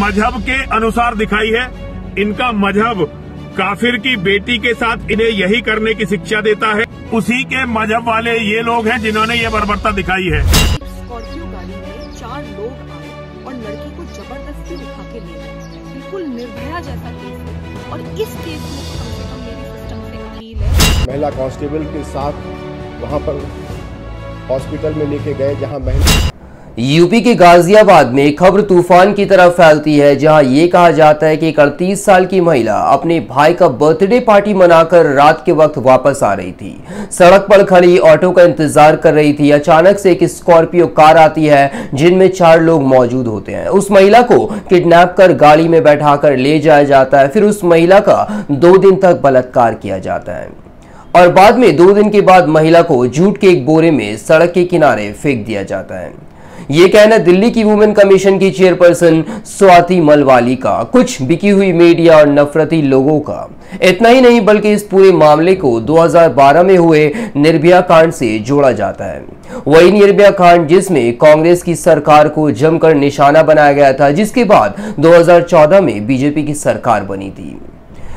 मजहब के अनुसार दिखाई है। इनका मजहब काफिर की बेटी के साथ इन्हें यही करने की शिक्षा देता है। उसी के मजहब वाले ये लोग हैं जिन्होंने ये बर्बरता दिखाई है। स्कॉर्पियो गाड़ी में 4 लोग आए और लड़की को जबरदस्ती उठा के ले गए। बिल्कुल निर्भया जैसा केस है और इस केस में तो कम से कम मेरी सिस्टम से अपील है। महिला कांस्टेबल के साथ वहां पर हॉस्पिटल में लेके गए जहां महिला। यूपी के गाजियाबाद में खबर तूफान की तरह फैलती है, जहां ये कहा जाता है कि एक 38 साल की महिला अपने भाई का बर्थडे पार्टी मनाकर रात के वक्त वापस आ रही थी। सड़क पर खड़ी ऑटो का इंतजार कर रही थी। अचानक से एक स्कॉर्पियो कार आती है जिनमें 4 लोग मौजूद होते हैं। उस महिला को किडनैप कर गाड़ी में बैठाकर ले जाया जाता है। फिर उस महिला का 2 दिन तक बलात्कार किया जाता है और बाद में 2 दिन के बाद महिला को जूट के एक बोरे में सड़क के किनारे फेंक दिया जाता है। ये कहना दिल्ली की वुमेन कमीशन की चेयरपर्सन स्वाति मलवाली का, कुछ बिकी हुई मीडिया और नफरती लोगों का। इतना ही नहीं बल्कि इस पूरे मामले को 2012 में हुए निर्भया कांड से जोड़ा जाता है। वही निर्भया कांड जिसमें कांग्रेस की सरकार को जमकर निशाना बनाया गया था, जिसके बाद 2014 में बीजेपी की सरकार बनी थी।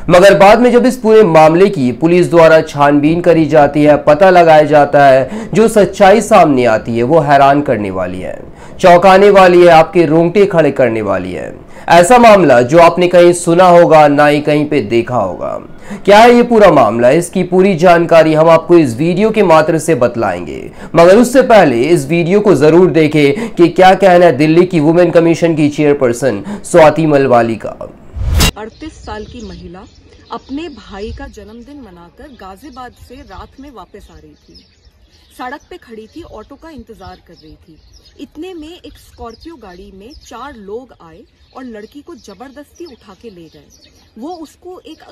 मगर बाद में जब इस पूरे मामले की पुलिस द्वारा छानबीन करी जाती है, पता लगाया जाता है, जो सच्चाई सामने आती है वो हैरान करने वाली है, चौंकाने वाली है, आपके रोंगटे खड़े करने वाली है। ऐसा मामला जो आपने कहीं सुना होगा, ना ही कहीं पे देखा होगा। क्या है ये पूरा मामला? इसकी पूरी जानकारी हम आपको इस वीडियो के माध्यम से बतलाएंगे। मगर उससे पहले इस वीडियो को जरूर देखें कि क्या कहना है दिल्ली की वुमेन कमीशन की चेयरपर्सन स्वाति मलवाली का। 38 साल की महिला अपने भाई का जन्मदिन मनाकर गाजियाबाद से रात में वापस आ रही थी। सड़क पे खड़ी थी, ऑटो का इंतजार कर रही थी। इतने में एक स्कॉर्पियो गाड़ी में 4 लोग आए और लड़की को जबरदस्ती उठा के ले गए। वो उसको एक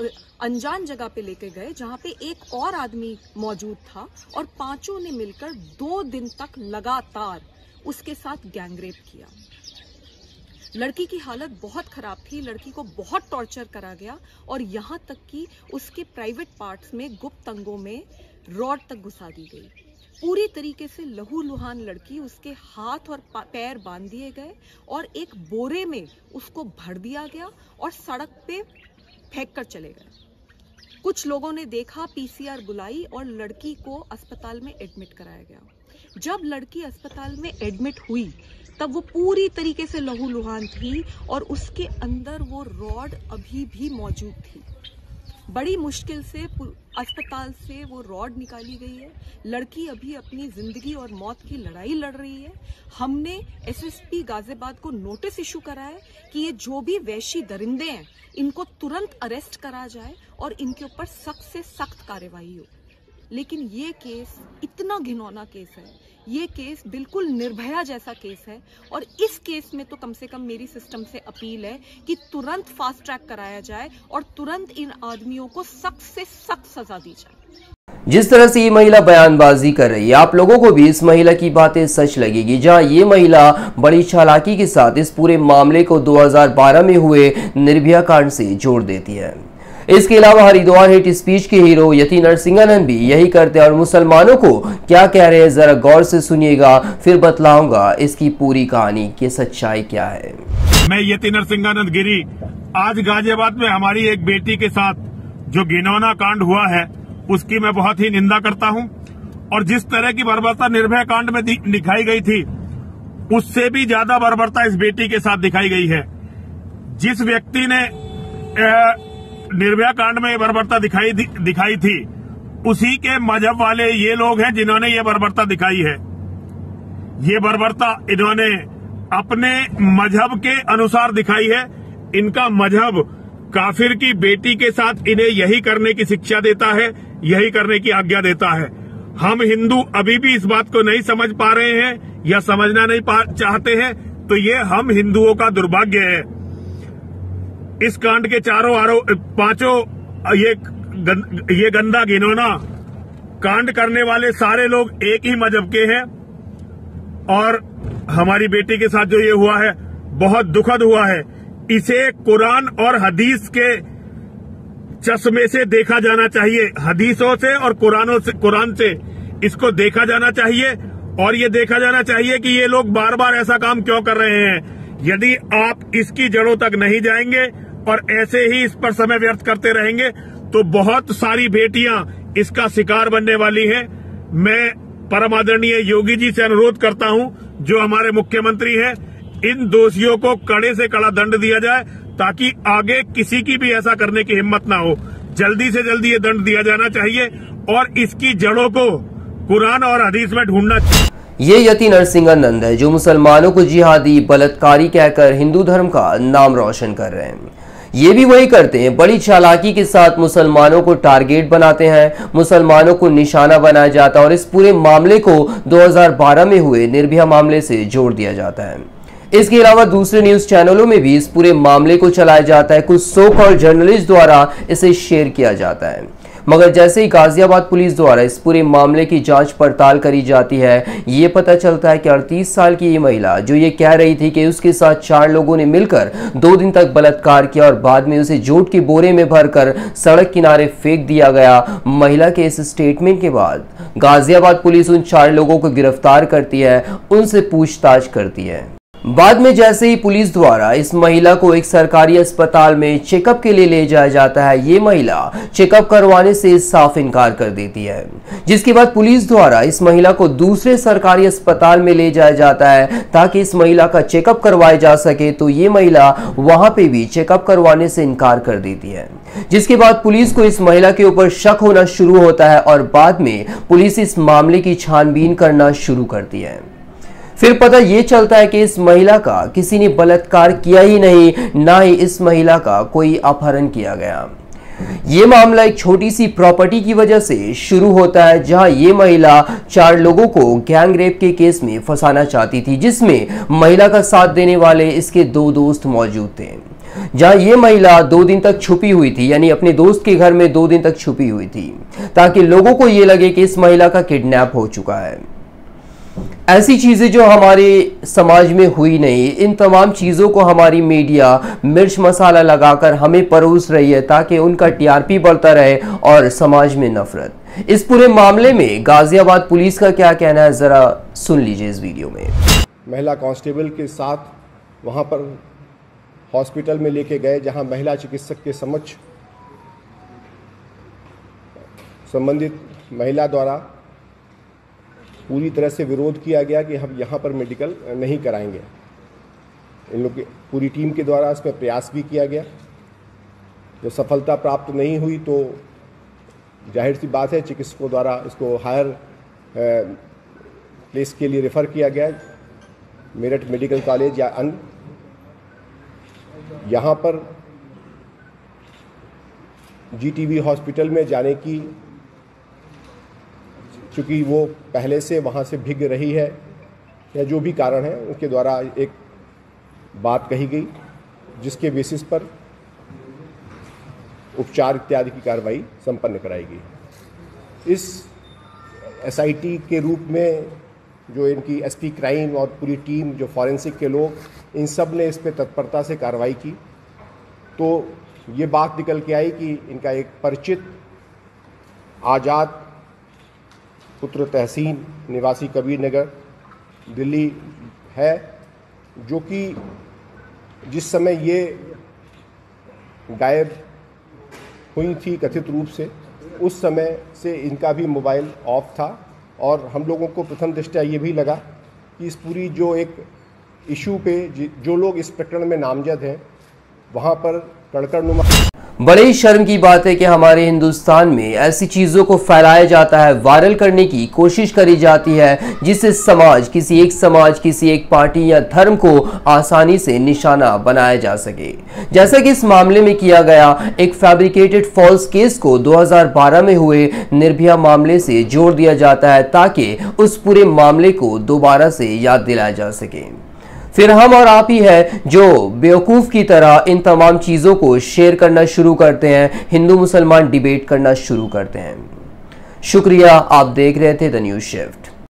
अनजान जगह पे लेके गए जहां पे एक और आदमी मौजूद था और पांचों ने मिलकर 2 दिन तक लगातार उसके साथ गैंगरेप किया। लड़की की हालत बहुत खराब थी, लड़की को बहुत टॉर्चर करा गया और यहाँ तक कि उसके प्राइवेट पार्ट्स में, गुप्त अंगों में रॉड तक घुसा दी गई। पूरी तरीके से लहूलुहान लड़की, उसके हाथ और पैर बांध दिए गए और एक बोरे में उसको भर दिया गया और सड़क पे फेंक कर चले गए। कुछ लोगों ने देखा, पीसीआर बुलाई और लड़की को अस्पताल में एडमिट कराया गया। जब लड़की अस्पताल में एडमिट हुई तब वो पूरी तरीके से लहूलुहान थी और उसके अंदर वो रॉड अभी भी मौजूद थी। बड़ी मुश्किल से अस्पताल से वो रॉड निकाली गई है। लड़की अभी अपनी जिंदगी और मौत की लड़ाई लड़ रही है। हमने एसएसपी गाजियाबाद को नोटिस इशू करा है कि ये जो भी वैशी दरिंदे हैं इनको तुरंत अरेस्ट करा जाए और इनके ऊपर सख्त से सख्त कार्रवाई हो। लेकिन ये केस इतना घिनौना केस है, ये केस बिल्कुल निर्भया जैसा केस है और इस केस में तो कम से कम मेरी सिस्टम से अपील है कि तुरंत फास्ट ट्रैक कराया जाए और तुरंत इन आदमियों को सख्त से सख्त सजा दी जाए। जिस तरह से ये महिला बयानबाजी कर रही है, आप लोगों को भी इस महिला की बातें सच लगेगी, जहां ये महिला बड़ी चालाकी के साथ इस पूरे मामले को 2012 में हुए निर्भया कांड से जोड़ देती है। इसके अलावा हरिद्वार हेट स्पीच के हीरो यति नरसिंहानंद भी यही करते हैं और मुसलमानों को क्या कह रहे हैं जरा गौर से सुनिएगा, फिर बतलाऊंगा इसकी पूरी कहानी की सच्चाई क्या है। मैं यति नरसिंहानंद गिरी आज गाजियाबाद में हमारी एक बेटी के साथ जो घिनौना कांड हुआ है उसकी मैं बहुत ही निंदा करता हूं और जिस तरह की बर्बरता निर्भया कांड में दिखाई गई थी उससे भी ज्यादा बर्बरता इस बेटी के साथ दिखाई गई है। जिस व्यक्ति ने निर्भया कांड में बर्बरता दिखाई थी उसी के मजहब वाले ये लोग हैं जिन्होंने ये बर्बरता दिखाई है। ये बर्बरता इन्होंने अपने मजहब के अनुसार दिखाई है। इनका मजहब काफिर की बेटी के साथ इन्हें यही करने की शिक्षा देता है, यही करने की आज्ञा देता है। हम हिंदू अभी भी इस बात को नहीं समझ पा रहे हैं या समझना नहीं चाहते हैं, तो ये हम हिंदुओं का दुर्भाग्य है। इस कांड के पांचों ये गंदा घिनौना कांड करने वाले सारे लोग एक ही मजहब के हैं और हमारी बेटी के साथ जो ये हुआ है बहुत दुखद हुआ है। इसे कुरान और हदीस के चश्मे से देखा जाना चाहिए, हदीसों से और कुरान से इसको देखा जाना चाहिए और ये देखा जाना चाहिए कि ये लोग बार बार ऐसा काम क्यों कर रहे हैं। यदि आप इसकी जड़ों तक नहीं जाएंगे और ऐसे ही इस पर समय व्यर्थ करते रहेंगे तो बहुत सारी बेटियां इसका शिकार बनने वाली हैं। मैं परम आदरणीय योगी जी से अनुरोध करता हूं, जो हमारे मुख्यमंत्री हैं, इन दोषियों को कड़े से कड़ा दंड दिया जाए ताकि आगे किसी की भी ऐसा करने की हिम्मत ना हो। जल्दी से जल्दी ये दंड दिया जाना चाहिए और इसकी जड़ों को कुरान और हदीस में ढूंढना चाहिए। ये यति नरसिंहानंद है जो मुसलमानों को जिहादी बलात्कारी कहकर हिंदू धर्म का नाम रोशन कर रहे हैं। ये भी वही करते हैं, बड़ी चालाकी के साथ मुसलमानों को टारगेट बनाते हैं, मुसलमानों को निशाना बनाया जाता है और इस पूरे मामले को 2012 में हुए निर्भया मामले से जोड़ दिया जाता है। इसके अलावा दूसरे न्यूज चैनलों में भी इस पूरे मामले को चलाया जाता है, कुछ सो कॉल्ड जर्नलिस्ट द्वारा इसे शेयर किया जाता है। मगर जैसे ही गाजियाबाद पुलिस द्वारा इस पूरे मामले की जांच पड़ताल करी जाती है, ये पता चलता है कि 38 साल की ये महिला जो ये कह रही थी कि उसके साथ 4 लोगों ने मिलकर 2 दिन तक बलात्कार किया और बाद में उसे जूट के बोरे में भरकर सड़क किनारे फेंक दिया गया, महिला के इस स्टेटमेंट के बाद गाजियाबाद पुलिस उन 4 लोगों को गिरफ्तार करती है, उनसे पूछताछ करती है। बाद में जैसे ही पुलिस द्वारा इस महिला को एक सरकारी अस्पताल में चेकअप के लिए ले जाया जाता है, ये महिला चेकअप करवाने से साफ इनकार कर देती है, जिसके बाद पुलिस द्वारा इस महिला को दूसरे सरकारी अस्पताल में ले जाया जाता है ताकि इस महिला का चेकअप करवाया जा सके। तो ये महिला वहां पे भी चेकअप करवाने से इनकार कर देती है, जिसके बाद पुलिस को इस महिला के ऊपर शक होना शुरू होता है और बाद में पुलिस इस मामले की छानबीन करना शुरू करती है। फिर पता ये चलता है कि इस महिला का किसी ने बलात्कार किया ही नहीं, ना ही इस महिला का कोई अपहरण किया गया। ये मामला एक छोटी सी प्रॉपर्टी की वजह से शुरू होता है, जहां ये महिला 4 लोगों को गैंग रेप के केस में फंसाना चाहती थी, जिसमें महिला का साथ देने वाले इसके 2 दोस्त मौजूद थे। जहां ये महिला 2 दिन तक छुपी हुई थी, यानी अपने दोस्त के घर में 2 दिन तक छुपी हुई थी, ताकि लोगों को ये लगे कि इस महिला का किडनैप हो चुका है। ऐसी चीजें जो हमारे समाज में हुई नहीं, इन तमाम चीजों को हमारी मीडिया मिर्च मसाला लगाकर हमें परोस रही है ताकि उनका टीआरपी बढ़ता रहे और समाज में नफरत। इस पूरे मामले में गाजियाबाद पुलिस का क्या कहना है, जरा सुन लीजिए इस वीडियो में। महिला कांस्टेबल के साथ वहां पर हॉस्पिटल में लेके गए, जहां महिला चिकित्सक के समक्ष संबंधित महिला द्वारा पूरी तरह से विरोध किया गया कि हम यहाँ पर मेडिकल नहीं कराएंगे। इन लोग की पूरी टीम के द्वारा इसमें प्रयास भी किया गया। जब सफलता प्राप्त नहीं हुई तो जाहिर सी बात है चिकित्सकों द्वारा इसको हायर प्लेस के लिए रेफ़र किया गया, मेरठ मेडिकल कॉलेज या अन्य। यहाँ पर जीटीबी हॉस्पिटल में जाने की, चूँकि वो पहले से वहाँ से भीग रही है या जो भी कारण है, उनके द्वारा एक बात कही गई जिसके बेसिस पर उपचार इत्यादि की कार्रवाई संपन्न कराई गई। इस एसआईटी के रूप में जो इनकी एसपी क्राइम और पूरी टीम, जो फॉरेंसिक के लोग, इन सब ने इस पर तत्परता से कार्रवाई की, तो ये बात निकल के आई कि इनका एक परिचित आज़ाद पुत्र तहसीन निवासी कबीर नगर दिल्ली है, जो कि जिस समय ये गायब हुई थी कथित रूप से, उस समय से इनका भी मोबाइल ऑफ था। और हम लोगों को प्रथम दृष्टया ये भी लगा कि इस पूरी जो एक इशू पे जो लोग इस प्रकरण में नामजद हैं, वहाँ पर कड़कड़नुमा। बड़े ही शर्म की बात है कि हमारे हिंदुस्तान में ऐसी चीजों को फैलाया जाता है, वायरल करने की कोशिश करी जाती है, जिससे समाज, किसी एक पार्टी या धर्म को आसानी से निशाना बनाया जा सके। जैसा कि इस मामले में किया गया, एक फैब्रिकेटेड फॉल्स केस को 2012 में हुए निर्भया मामले से जोड़ दिया जाता है ताकि उस पूरे मामले को दोबारा से याद दिलाया जा सके। फिर हम और आप ही है जो बेवकूफ़ की तरह इन तमाम चीज़ों को शेयर करना शुरू करते हैं, हिंदू मुसलमान डिबेट करना शुरू करते हैं। शुक्रिया, आप देख रहे थे द न्यूज़ शिफ्ट।